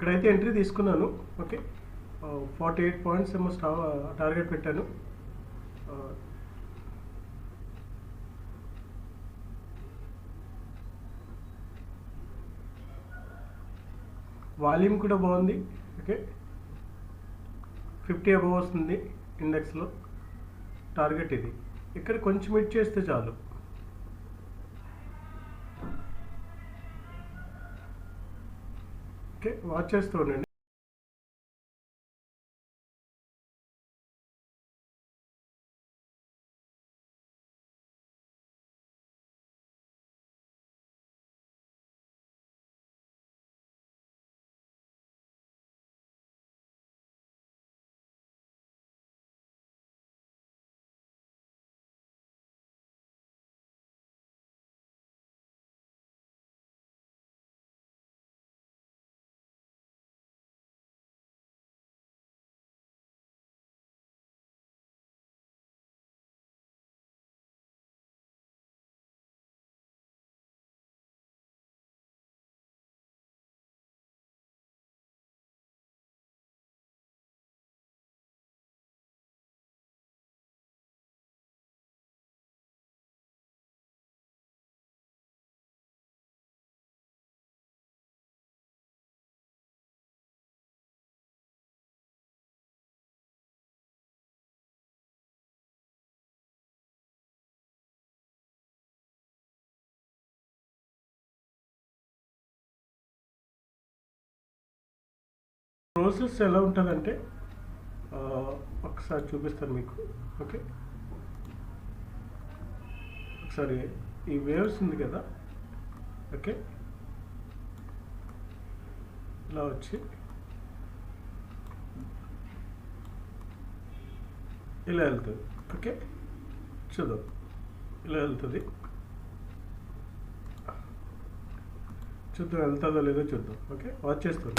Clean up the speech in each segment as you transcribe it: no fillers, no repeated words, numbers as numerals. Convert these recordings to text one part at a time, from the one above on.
ఇక్కడైతే ఎంట్రీ తీసుకున్నాను. Okay, 48 points ఏమో టార్గెట్ పెట్టాను. వాల్యూమ్ కూడా బాగుంది. ఓకే, 50 అబవ్ వస్తుంది ఇండెక్స్లో. టార్గెట్ ఇది. ఇక్కడ కొంచెం హిట్ చేస్తే చాలు. ఓకే, వాచ్ చేస్తూ ఉండండి. ప్రాసెస్ ఎలా ఉంటుందంటే ఒకసారి చూపిస్తాను మీకు. ఓకే, ఒకసారి ఈ వేవ్స్ ఉంది కదా. ఓకే, ఇలా వచ్చి ఇలా వెళ్తుంది. ఓకే, చూద్దాం. ఇలా వెళ్తుంది. చూద్దాం వెళ్తుందో లేదో చూద్దాం. ఓకే, వాచ్ చేస్తుంది.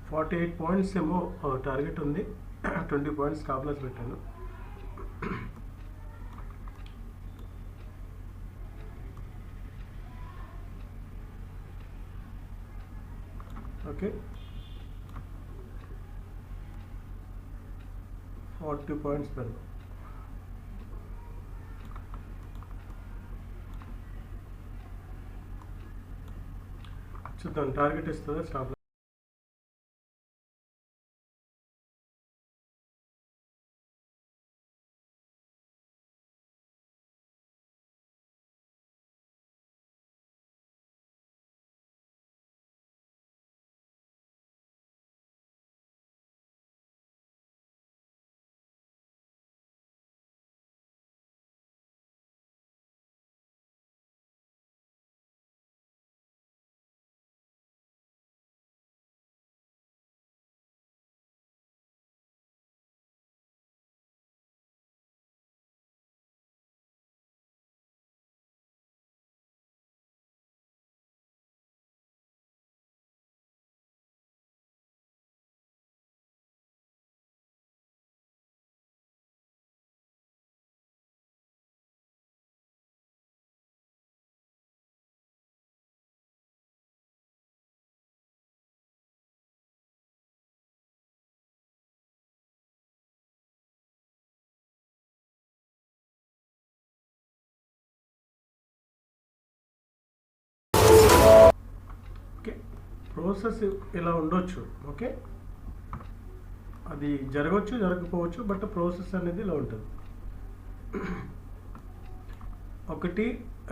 48 పాయింట్స్ ఏమో టార్గెట్ ఉంది. 20 పాయింట్స్ స్టాప్ లాస్ పెట్టాను. ఓకే, 40 పాయింట్స్ పెడదాం. చూద్దాం టార్గెట్ ఇస్తుందా స్టాప్ ప్రాసెస్ ఇలా ఉండొచ్చు. ఓకే, అది జరగవచ్చు జరగకపోవచ్చు, బట్ ప్రాసెస్ అనేది ఇలా ఉంటుంది. 1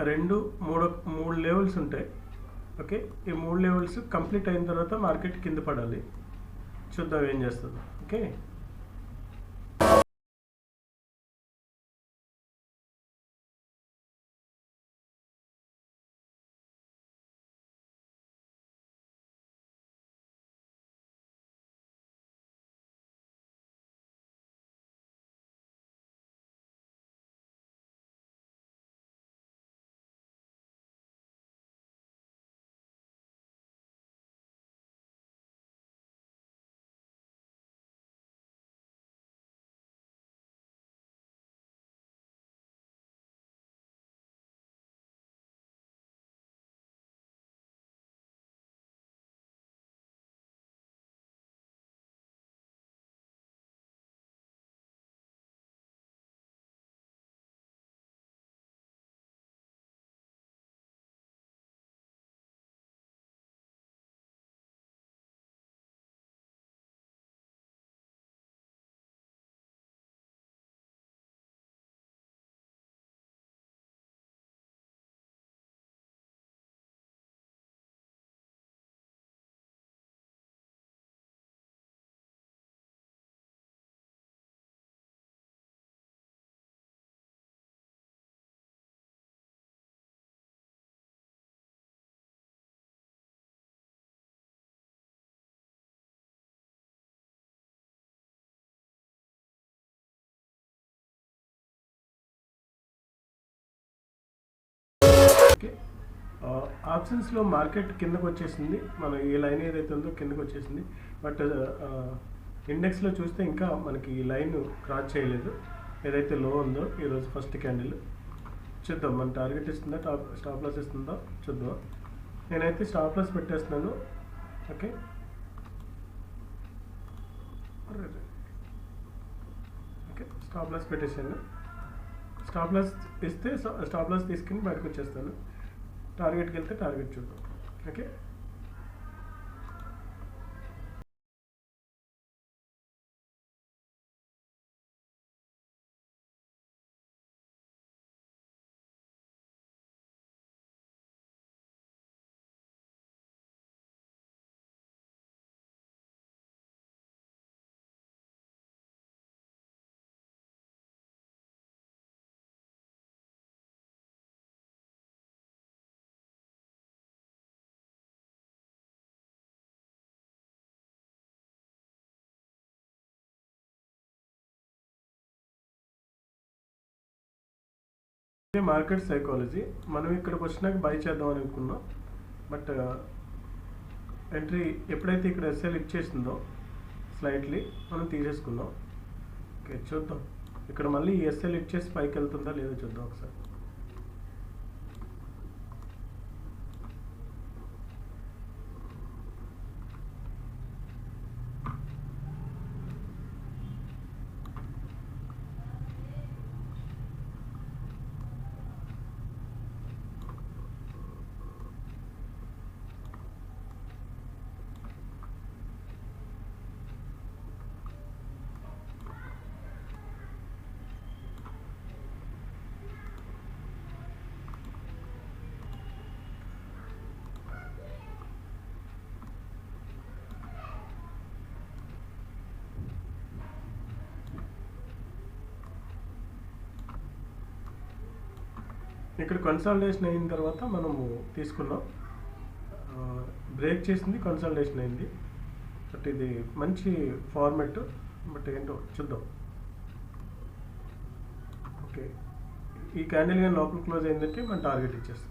2 3 లెవెల్స్ ఉంటాయి. ఓకే, ఈ 3 లెవెల్స్ కంప్లీట్ అయిన తర్వాత మార్కెట్ కింద పడాలి. చూద్దాం ఏం చేస్తుందో. Okay, okay. ఆప్షన్స్లో మార్కెట్ కిందకు వచ్చేసింది. మనం ఈ లైన్ ఏదైతే ఉందో కిందకు వచ్చేసింది. బట్ ఇండెక్స్లో చూస్తే ఇంకా మనకి ఈ లైన్ క్రాస్ చేయలేదు, ఏదైతే లో ఉందో ఈరోజు ఫస్ట్ క్యాండిల్. చూద్దాం మన టార్గెట్ ఇస్తుందా, స్టాప్ లాస్ ఇస్తుందా చూద్దాం. నేనైతే స్టాప్ లాస్ పెట్టేస్తున్నాను. ఓకే, ఓకే, స్టాప్ లాస్ పెట్టేసాను. స్టాప్ లాస్ ఇస్తే స్టాప్ లాస్ తీసుకుని బయటకు వచ్చేస్తాను. టార్గెట్కి వెళ్తే టార్గెట్ చూద్దాం. Okay, market psychology. మనం ఇక్కడికి వచ్చినాక బై చేద్దాం అని అనుకున్నాం, బట్ ఎంట్రీ ఎప్పుడైతే ఇక్కడ ఎస్ఎల్ ఇచ్చేసిందో స్లైట్లీ మనం తీసేసుకున్నాం. ఓకే, చూద్దాం ఇక్కడ మళ్ళీ ఎస్ఎల్ ఇచ్చేసి పైకి వెళ్తుందా లేదో చూద్దాం ఒకసారి. ఇక్కడ కన్సల్టేషన్ అయిన తర్వాత మనము తీసుకున్నాం, బ్రేక్ చేసింది, కన్సల్టేషన్ అయింది. బట్ ఇది మంచి ఫార్మెట్, బట్ ఏంటో చూద్దాం. ఓకే, ఈ క్యాండిల్ కానీ లోపల క్లోజ్ అయిందంటే మన టార్గెట్ ఇచ్చేస్తాం.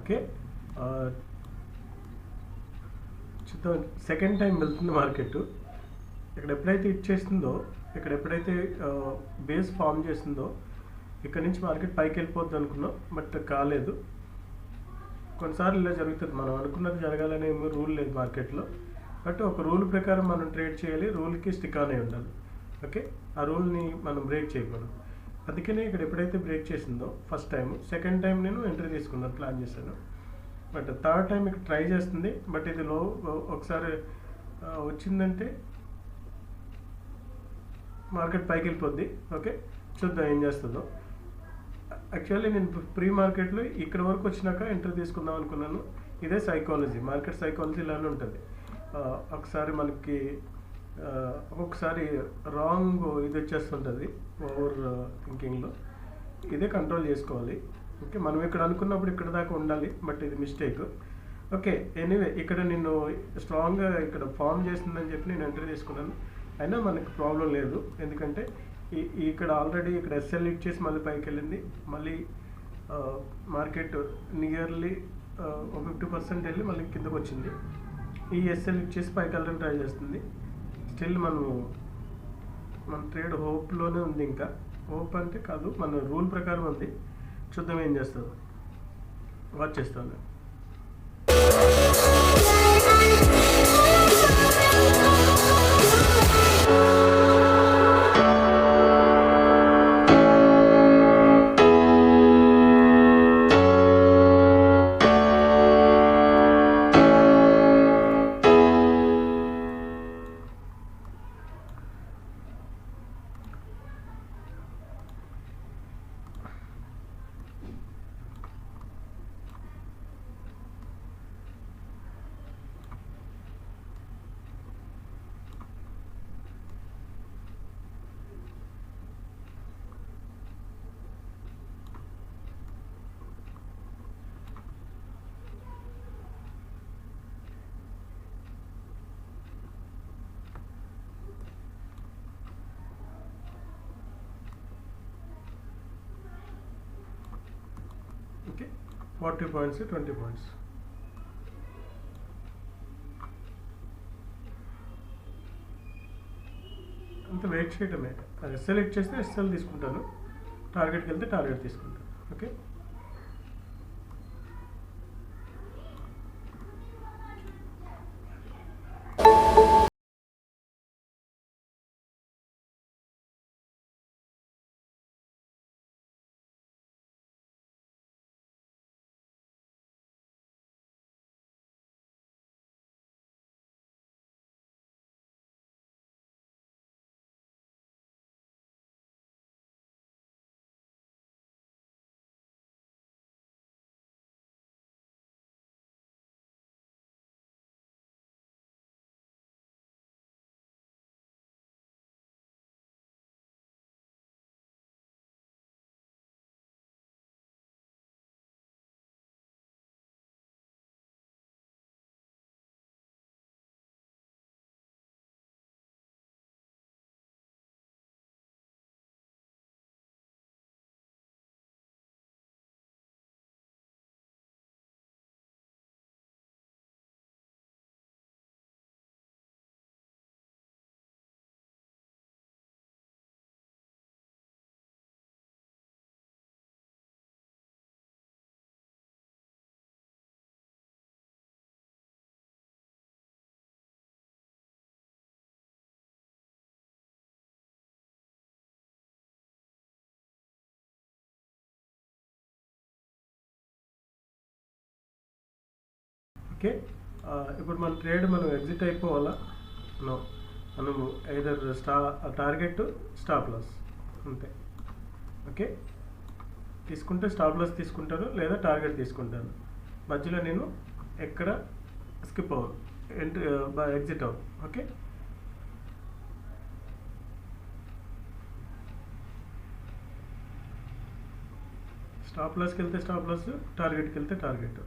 ఓకే. చూద్దాం, సెకండ్ టైం వెళ్తుంది మార్కెట్. ఇక్కడ ఎప్పుడైతే ఇచ్చేస్తుందో, ఇక్కడ ఎప్పుడైతే బేస్ ఫామ్ చేస్తుందో, ఇక్కడ నుంచి మార్కెట్ పైకి వెళ్ళిపోద్ది అనుకున్నాం, బట్ కాలేదు. కొన్నిసార్లు ఇలా జరుగుతుంది. మనం అనుకున్నది జరగాలనే రూల్ లేదు మార్కెట్లో, బట్ ఒక రూల్ ప్రకారం మనం ట్రేడ్ చేయాలి, రూల్కి స్టిక్ ఆన్ అయి ఉండాలి. ఓకే, ఆ రూల్ని మనం బ్రేక్ చేయకూడదు. అందుకనే ఇక్కడ ఎప్పుడైతే బ్రేక్ చేసిందో ఫస్ట్ టైం, సెకండ్ టైం నేను ఎంట్రీ తీసుకున్నాను, ప్లాన్ చేశాను. బట్ థర్డ్ టైం ఇక్కడ ట్రై చేస్తుంది, బట్ ఇది లో ఒకసారి వచ్చిందంటే మార్కెట్ పైకి వెళ్ళిపోద్ది. ఓకే, చూద్దాం ఏం చేస్తుందో. యాక్చువల్లీ నేను ప్రీ మార్కెట్లో ఇక్కడ వరకు వచ్చినాక ఎంట్రీ తీసుకుందాం అనుకున్నాను. ఇదే సైకాలజీ, మార్కెట్ సైకాలజీ ఇలానే ఉంటుంది. ఒకసారి మనకి ఒక్కొక్కసారి రాంగ్ ఇది వచ్చేస్తుంటుంది ఓవర్ థింకింగ్లో. ఇదే కంట్రోల్ చేసుకోవాలి. ఓకే, మనం ఇక్కడ అనుకున్నప్పుడు ఇక్కడ దాకా ఉండాలి, బట్ ఇది మిస్టేక్. ఓకే, ఎనీవే ఇక్కడ నేను స్ట్రాంగ్గా ఇక్కడ ఫామ్ చేస్తుందని చెప్పి నేను ఎంట్రీ తీసుకున్నాను. అయినా మనకు ప్రాబ్లం లేదు, ఎందుకంటే ఇక్కడ ఆల్రెడీ ఇక్కడ ఎస్ఎల్ ఇచ్చేసి మళ్ళీ పైకి వెళ్ళింది. మళ్ళీ మార్కెట్ నియర్లీ 50% వెళ్ళి మళ్ళీ కిందకు వచ్చింది. ఈ ఎస్ఎల్ ఇచ్చేసి పైకి వెళ్ళడం ట్రై చేస్తుంది. స్టిల్ మన ట్రేడ్ హోప్లోనే ఉంది. ఇంకా హోప్ అంటే కాదు, మన రూల్ ప్రకారం ఉంది. చూద్దాం ఏం చేస్తుందో, వాచ్ చేస్తాను. Okay, 40 points, 20 points. అంత వెయిట్ చేయటమే. అది సెలెక్ట్ చేస్తే ఎస్ఎల్ తీసుకుంటాను, టార్గెట్కి వెళ్తే టార్గెట్ తీసుకుంటాను. Okay, okay. ఇప్పుడు మన ట్రేడ్ మనం ఎగ్జిట్ అయిపోవాలా? నో, మనము ఐదర్ టార్గెట్, స్టాప్ లాస్, అంతే. ఓకే, తీసుకుంటే స్టాప్ లాస్ తీసుకుంటాను, లేదా టార్గెట్ తీసుకుంటాను. మధ్యలో నేను ఎక్కడ స్కిప్ అవ్వను, ఎగ్జిట్ అవ్వను. ఓకే, స్టాప్ లాస్కి వెళ్తే స్టాప్ లాస్, టార్గెట్కి వెళ్తే టార్గెట్.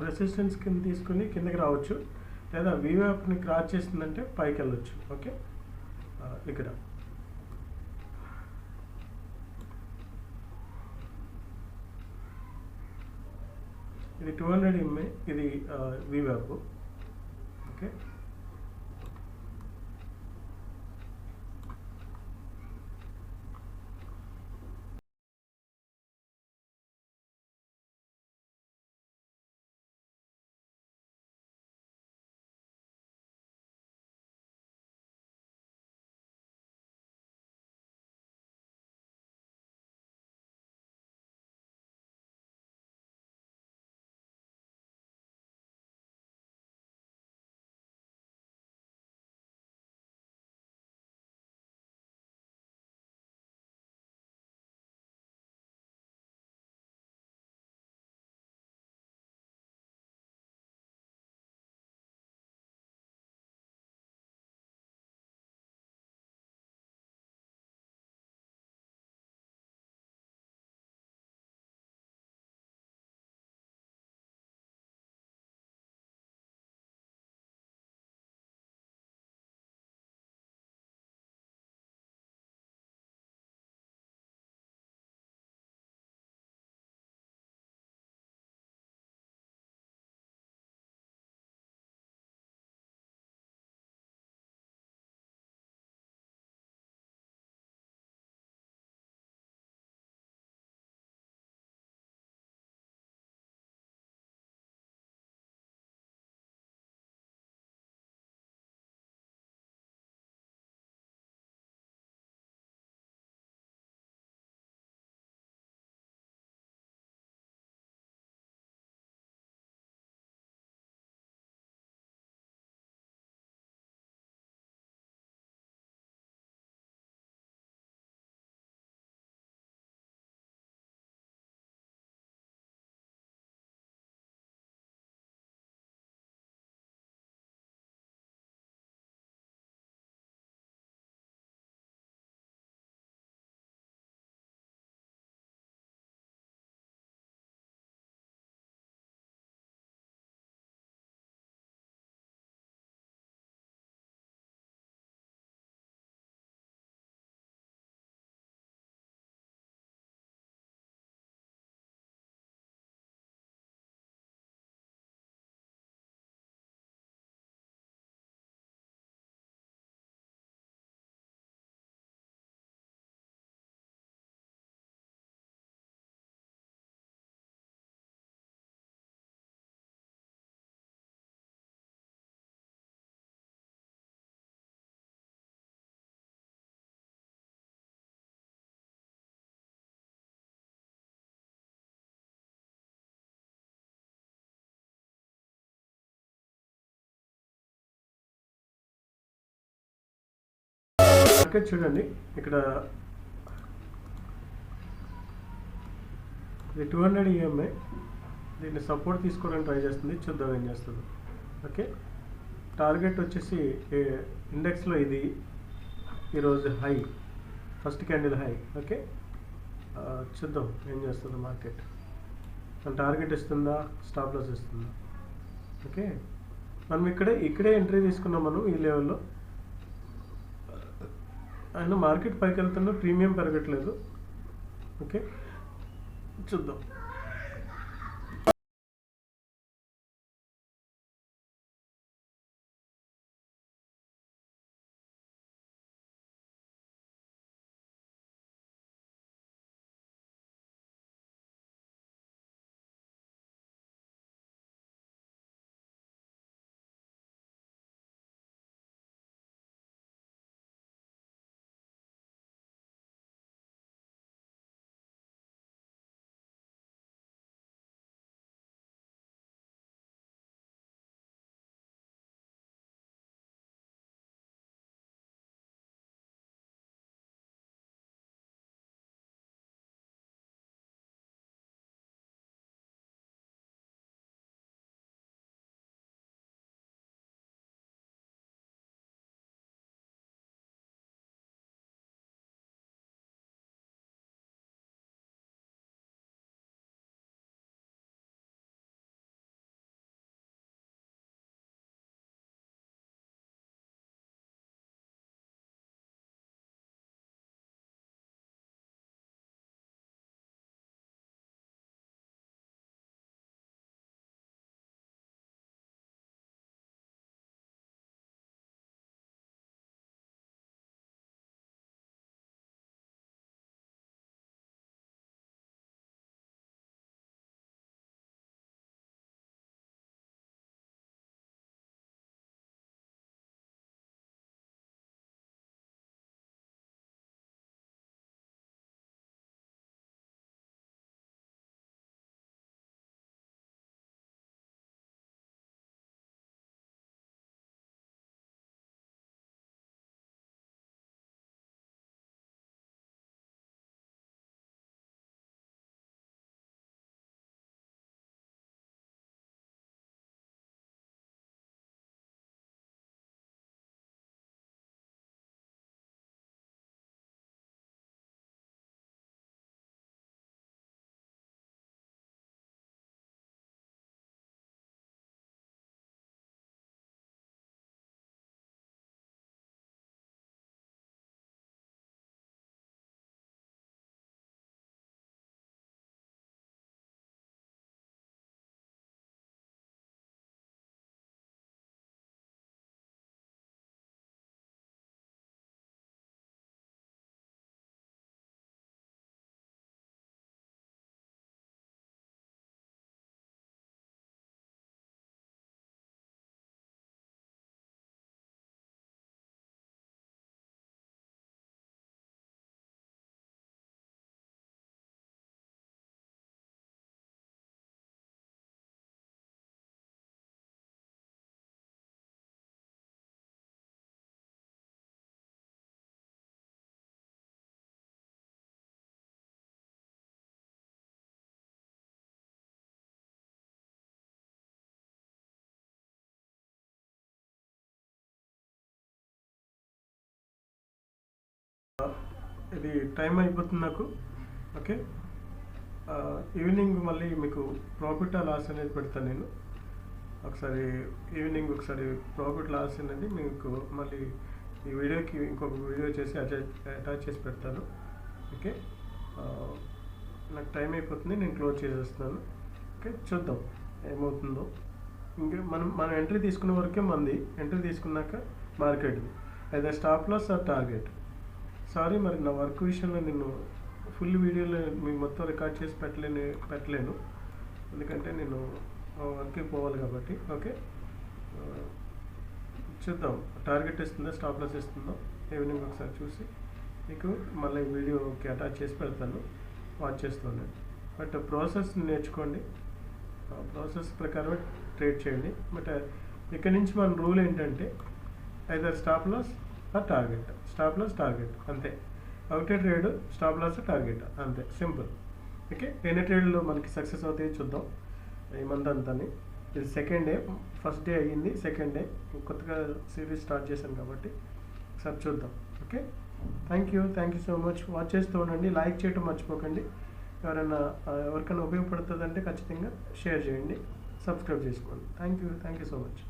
రెసిస్టెన్స్ కింద తీసుకుని కిందకి రావచ్చు, లేదా వీవ్యాప్ని క్రాస్ చేసిందంటే పైకి వెళ్ళొచ్చు. ఓకే, ఇక్కడ ఇది 200 ఎంఏ, ఇది వీవ్యాప్. ఓకే, మార్కెట్ చూడండి, ఇక్కడ ఇది 200 ఈఎంఐ, దీన్ని సపోర్ట్ తీసుకోవడానికి ట్రై చేస్తుంది, చూద్దాం ఏం చేస్తుంది. ఓకే, టార్గెట్ వచ్చేసి ఇండెక్స్లో ఇది ఈరోజు high, first candle high. Okay, చూద్దాం ఏం చేస్తుంది మార్కెట్. మన టార్గెట్ ఇస్తుందా, స్టాప్ లాస్ ఇస్తుందా. ఓకే, మనం ఇక్కడే ఎంట్రీ తీసుకున్నాం మనం ఈ లెవెల్లో. అయినా మార్కెట్ పైకి వెళ్తున్నా, ప్రీమియం పెరగట్లేదు. ఓకే, చూద్దాం. ఇది టైం అయిపోతుంది నాకు. ఓకే, ఈవినింగ్ మళ్ళీ మీకు ప్రాఫిట్ లాస్ అనేది పెడతాను నేను. ఒకసారి ఈవినింగ్ ఒకసారి ప్రాఫిట్ లాస్ అనేది మీకు మళ్ళీ ఈ వీడియోకి ఇంకొక వీడియో చేసి అటాచ్ చేసి పెడతాను. ఓకే, నాకు టైం అయిపోతుంది, నేను క్లోజ్ చేసేస్తున్నాను. ఓకే, చూద్దాం ఏమవుతుందో. ఇంకా మనం ఎంట్రీ తీసుకున్న వరకే మంది, ఎంట్రీ తీసుకున్నాక మార్కెట్ది అయితే stop loss or target. Sorry, మరి నా వర్క్ విషయంలో నేను ఫుల్ వీడియోలో మీకు మొత్తం రికార్డ్ చేసి పెట్టలేను, ఎందుకంటే నేను వర్క్కి పోవాలి కాబట్టి. ఓకే, చూద్దాం టార్గెట్ ఇస్తుందా స్టాప్ లాస్ ఇస్తుందో ఈవినింగ్ ఒకసారి చూసి మీకు మళ్ళీ వీడియోకి అటాచ్ చేసి పెడతాను, వాచ్ చేస్తాను. బట్ ప్రాసెస్ నేర్చుకోండి, ప్రాసెస్ ప్రకారమే ట్రేడ్ చేయండి. బట్ ఇక్కడ నుంచి మన రూల్ ఏంటంటే either stop loss or target, stop loss target అంతే. ఒకటే ట్రేడ్ స్టాప్ లాస్ టార్గెట్ అంతే, సింపుల్. ఓకే, ఎన్ని ట్రేడ్లో మనకి సక్సెస్ అవుతాయి చూద్దాం ఈ మంత్ అంతాని. ఇది సెకండ్ డే, ఫస్ట్ డే అయ్యింది, సెకండ్ డే కొత్తగా సిరీస్ స్టార్ట్ చేశాను కాబట్టి ఒకసారి చూద్దాం. Okay, thank you so much. Watch చేస్తూ ఉండండి, లైక్ చేయటం మర్చిపోకండి. ఎవరికైనా ఉపయోగపడుతుందంటే ఖచ్చితంగా షేర్ చేయండి, సబ్స్క్రైబ్ చేసుకోండి. Thank you so much.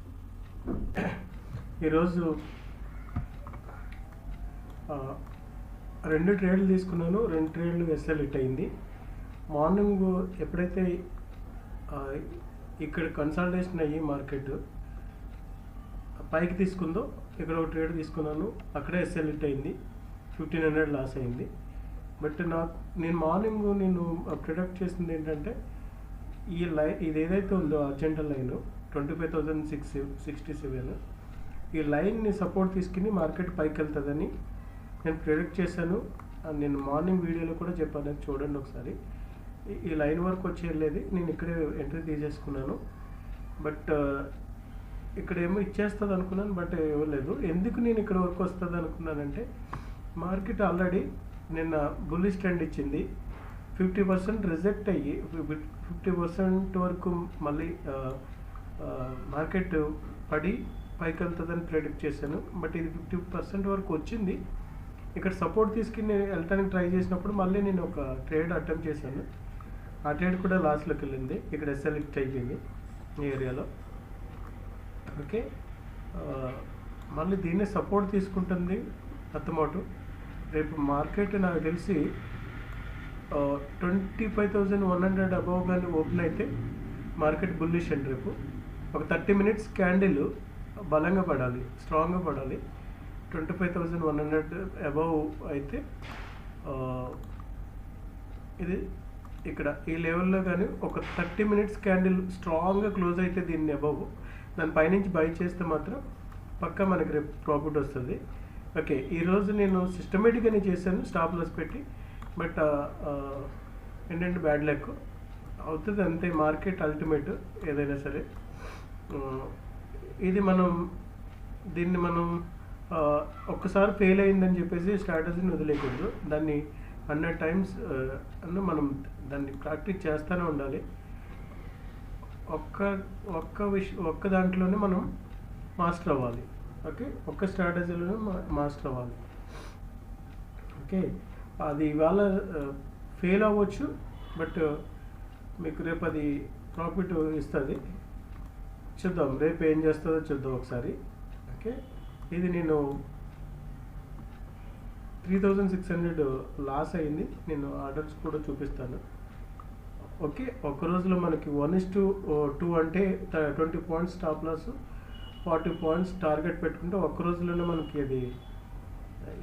ఈరోజు 2 ట్రేడ్లు తీసుకున్నాను, 2 ట్రేడ్లు ఎస్ఎల్ హిట్ అయింది. మార్నింగ్ ఎప్పుడైతే ఇక్కడ కన్సల్టేషన్ అయ్యి మార్కెట్ పైకి తీసుకుందో ఇక్కడ ఒక ట్రేడ్ తీసుకున్నాను, అక్కడే ఎస్ఎల్ హిట్ అయింది, 1500 లాస్ అయింది. బట్ నేను మార్నింగ్ ప్రిడిక్ట్ చేసింది ఏంటంటే ఇది ఏదైతే ఉందో అర్జెంటల్ లైన్ 25,667, ఈ లైన్ని సపోర్ట్ తీసుకుని మార్కెట్ పైకి వెళ్తుందని నేను ప్రిడిక్ట్ చేశాను. నేను మార్నింగ్ వీడియోలో కూడా చెప్పాను, చూడండి ఒకసారి. ఈ లైన్ వరకు వచ్చి వెళ్ళేది, నేను ఇక్కడే ఎంట్రీ తీసేసుకున్నాను. బట్ ఇక్కడ ఏమో ఇచ్చేస్తుంది అనుకున్నాను, బట్ ఇవ్వలేదు. ఎందుకు నేను ఇక్కడ వరకు వస్తుంది అనుకున్నానంటే మార్కెట్ ఆల్రెడీ నిన్న బుల్లిష్ ట్రెండ్ ఇచ్చింది, 50% రిజెక్ట్ అయ్యి 50% వరకు మళ్ళీ మార్కెట్ పడి పైకి వెళ్తుందని ప్రెడిక్ట్ చేశాను. బట్ ఇది 50% వరకు వచ్చింది. ఇక్కడ సపోర్ట్ తీసుకుని వెళ్ళటానికి ట్రై చేసినప్పుడు మళ్ళీ నేను ఒక ట్రేడ్ అటెంప్ట్ చేశాను, ఆ ట్రేడ్ కూడా లాస్లోకి వెళ్ళింది. ఇక్కడ ఎస్ఎల్ హిట్ అయిపోయింది ఈ ఏరియాలో. ఓకే, మళ్ళీ దీన్నే సపోర్ట్ తీసుకుంటుంది అర్థమవుతూ. రేపు మార్కెట్ నాకు తెలిసి 25,100 అబవ్ కానీ ఓపెన్ అయితే మార్కెట్ బుల్లిష్ అండి. రేపు ఒక 30 మినిట్స్ క్యాండిల్ బలంగా పడాలి, స్ట్రాంగ్గా పడాలి. 25,100 అబవ్ అయితే ఇది ఇక్కడ ఈ లెవెల్లో కానీ ఒక 30 మినిట్స్ క్యాండిల్ స్ట్రాంగ్గా క్లోజ్ అయితే దీన్ని అబవ్, దాని పైనుంచి బై చేస్తే మాత్రం పక్కా మనకి రేపు ప్రాఫిట్ వస్తుంది. ఓకే, ఈరోజు నేను సిస్టమేటిక్గానే చేశాను స్టాప్ లాస్ పెట్టి. బట్ ఏంటంటే బ్యాడ్ లక్ అవుతుంది అంతే, మార్కెట్ అల్టిమేట్ ఏదైనా సరే. ఇది దీన్ని మనం ఒక్కసారి ఫెయిల్ అయిందని చెప్పేసి స్ట్రాటజీని వదిలేయకూడదు, దాన్ని 100 టైమ్స్ మనం దాన్ని ప్రాక్టీస్ చేస్తూనే ఉండాలి. ఒక్క దాంట్లోనే మనం మాస్టర్ అవ్వాలి. ఓకే, ఒక్క స్ట్రాటజీలోనే మాస్టర్ అవ్వాలి. ఓకే, అది ఇవాళ ఫెయిల్ అవ్వచ్చు, బట్ మీకు రేపు అది ప్రాఫిట్ ఇస్తుంది. చూద్దాం రేపు ఏం చేస్తుందో చూద్దాం ఒకసారి. ఓకే, ఇది నేను 3,600 లాస్ అయింది, నేను ఆర్డర్స్ కూడా చూపిస్తాను. ఓకే, ఒక రోజులో మనకి 1:2 అంటే 20 points stop loss, 40 points target పెట్టుకుంటే ఒక్క రోజులోనే మనకి అది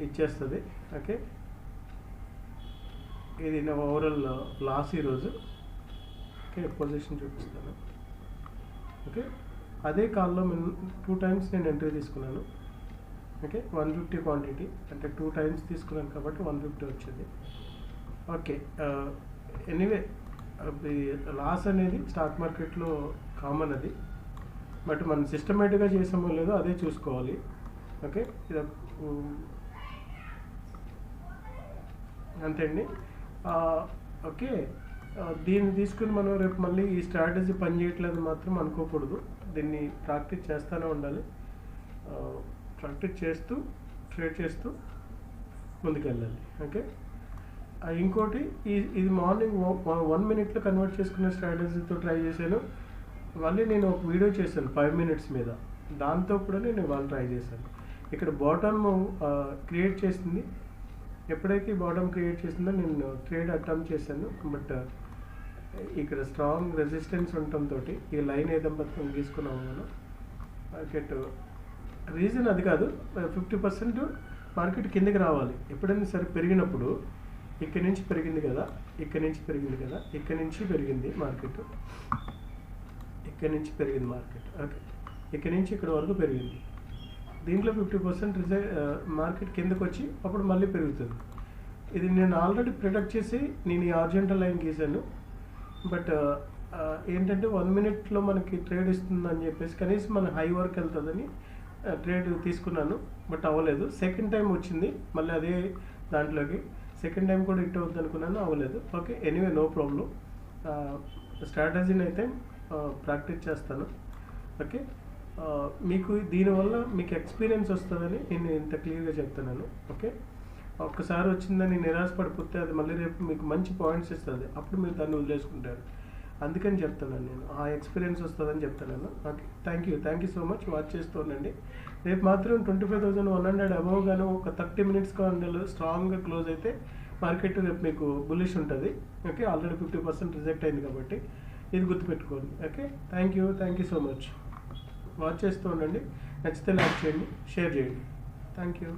ఇచ్చేస్తుంది. ఓకే, ఇది నా ఓవరాల్ లాస్ ఈరోజు. ఓకే, పొజిషన్ చూపిస్తాను. ఓకే, అదే కాల్లో 2 టైమ్స్ నేను ఎంట్రీ తీసుకున్నాను. ఓకే, 150 క్వాంటిటీ అంటే 2 టైమ్స్ తీసుకున్నాను కాబట్టి 150 వచ్చింది. ఓకే, ఎనీవే లాస్ అనేది స్టాక్ మార్కెట్లో కామన్ అది, బట్ మనం సిస్టమేటిక్గా చేసామో లేదో అదే చూసుకోవాలి. ఓకే, ఇది అంతే అండి. ఓకే, దీన్ని తీసుకుని మనం రేపు మళ్ళీ ఈ స్ట్రాటజీ పనిచేయట్లేదు మాత్రం అనుకోకూడదు, దీన్ని ప్రాక్టీస్ చేస్తూనే ఉండాలి. ప్రాక్టీస్ చేస్తూ ట్రేడ్ చేస్తూ ముందుకెళ్ళాలి. ఓకే, ఇంకోటి ఇది మార్నింగ్ 1 మినిట్లో కన్వర్ట్ చేసుకునే స్ట్రాటజీతో ట్రై చేశాను. మళ్ళీ నేను ఒక వీడియో చేశాను 5 మినిట్స్ మీద, దాంతో కూడా నేను ఇవాళ ట్రై చేశాను. ఇక్కడ బాటమ్ క్రియేట్ చేసింది, ఎప్పుడైతే బాటమ్ క్రియేట్ చేసిందో నేను ట్రేడ్ అటెంప్ట్ చేశాను. బట్ ఇక్కడ స్ట్రాంగ్ రెసిస్టెన్స్ ఉండటంతో ఈ లైన్ ఏదైతే తీసుకున్నాము మనం మార్కెట్, రీజన్ అది కాదు. 50% మార్కెట్ కిందకి రావాలి ఎప్పుడైనా సరే. పెరిగినప్పుడు ఇక్కడ నుంచి పెరిగింది కదా, ఇక్కడ నుంచి పెరిగింది కదా, ఇక్కడ నుంచి పెరిగింది మార్కెట్, ఇక్కడ నుంచి పెరిగింది మార్కెట్. ఓకే, ఇక్కడ నుంచి ఇక్కడ వరకు పెరిగింది. దీంట్లో 50% మార్కెట్ కిందకు వచ్చి అప్పుడు మళ్ళీ పెరుగుతుంది. ఇది నేను ఆల్రెడీ ప్రిడిక్ట్ చేసి నేను ఈ హారిజాంటల్ లైన్ గీసాను. బట్ ఏంటంటే 1 మినిట్లో మనకి ట్రేడ్ ఇస్తుందని చెప్పేసి కనీసం మన హై వరకు వెళ్తుందని ట్రేడ్ తీసుకున్నాను. బట్ అవ్వలేదు. సెకండ్ టైం వచ్చింది మళ్ళీ అదే దాంట్లోకి, సెకండ్ టైం కూడా హిట్ అవుతుంది అనుకున్నాను, అవ్వలేదు. Okay, anyway no problem. స్ట్రాటజీని అయితే ప్రాక్టీస్ చేస్తాను. ఓకే, మీకు దీనివల్ల మీకు ఎక్స్పీరియన్స్ వస్తుందని నేను ఇంత క్లియర్గా చెప్తున్నాను. ఓకే, ఒక్కసారి వచ్చిందని నిరాశపడిపోతే అది మళ్ళీ రేపు మీకు మంచి పాయింట్స్ ఇస్తుంది, అప్పుడు మీరు దాన్ని వదిలేసుకుంటారు. అందుకని చెప్తున్నాను, నేను ఆ ఎక్స్పీరియన్స్ వస్తుందని చెప్తున్నాను. Okay, thank you so much. Watch చేస్తూ ఉండండి. రేపు మాత్రం 25,100 అబవ్ గాను ఒక 30 మినిట్స్ క్యాండిల్ స్ట్రాంగ్గా క్లోజ్ అయితే మార్కెట్ రేపు మీకు బుల్లిష్ ఉంటుంది. ఓకే, ఆల్రెడీ 50% రిజెక్ట్ అయింది కాబట్టి ఇది గుర్తుపెట్టుకోండి. Okay, thank you so much. Watch చేస్తూ ఉండండి. నచ్చితే లైక్ చేయండి, షేర్ చేయండి. Thank you.